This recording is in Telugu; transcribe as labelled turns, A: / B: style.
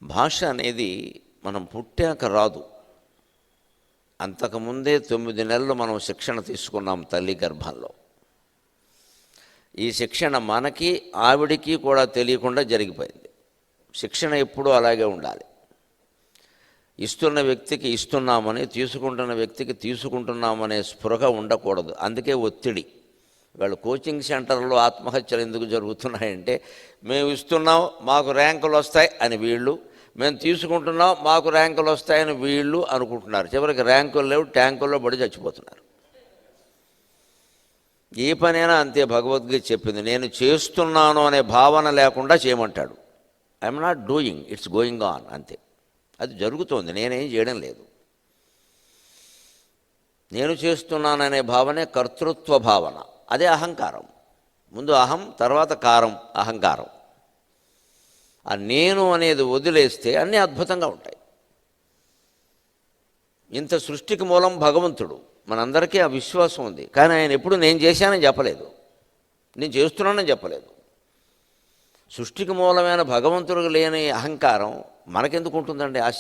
A: భాష అనేది మనం పుట్టాక రాదు. అంతకుముందే 9 నెలలు మనం శిక్షణ తీసుకున్నాం తల్లి గర్భంలో. ఈ శిక్షణ మనకి ఆవిడికి కూడా తెలియకుండా జరిగిపోయింది. శిక్షణ ఎప్పుడూ అలాగే ఉండాలి. ఇస్తున్న వ్యక్తికి ఇస్తున్నామని, తీసుకుంటున్న వ్యక్తికి తీసుకుంటున్నామనే స్పృహ ఉండకూడదు. అందుకే ఒత్తిడి. వాళ్ళు కోచింగ్ సెంటర్లో ఆత్మహత్యలు ఎందుకు జరుగుతున్నాయంటే, మేము ఇస్తున్నాం మాకు ర్యాంకులు వస్తాయి అని వీళ్ళు, మేము తీసుకుంటున్నాం మాకు ర్యాంకులు వస్తాయని వీళ్ళు అనుకుంటున్నారు. చివరికి ర్యాంకులు లేవు, ట్యాంకుల్లో పడి చచ్చిపోతున్నారు. ఏ పనైనా అంతే. భగవద్గీత చెప్పింది, నేను చేస్తున్నాను అనే భావన లేకుండా చేయమంటాడు. I'm not doing, it's going on, అంతే. అది జరుగుతోంది, నేనేం చేయడం లేదు. నేను చేస్తున్నాననే భావనే కర్తృత్వ భావన. అదే అహంకారం. ముందు అహం, తర్వాత కారం, అహంకారం. ఆ నేను అనేది వదిలేస్తే అన్నీ అద్భుతంగా ఉంటాయి. ఇంత సృష్టికి మూలం భగవంతుడు. మనందరికీ ఆ విశ్వాసం ఉంది. కానీ ఆయన ఎప్పుడు నేను చేశానని చెప్పలేదు, నేను చేస్తున్నానని చెప్పలేదు. సృష్టికి మూలమైన భగవంతుడికి లేని అహంకారం మనకెందుకు ఉంటుందండి? ఆశ్చర్యం.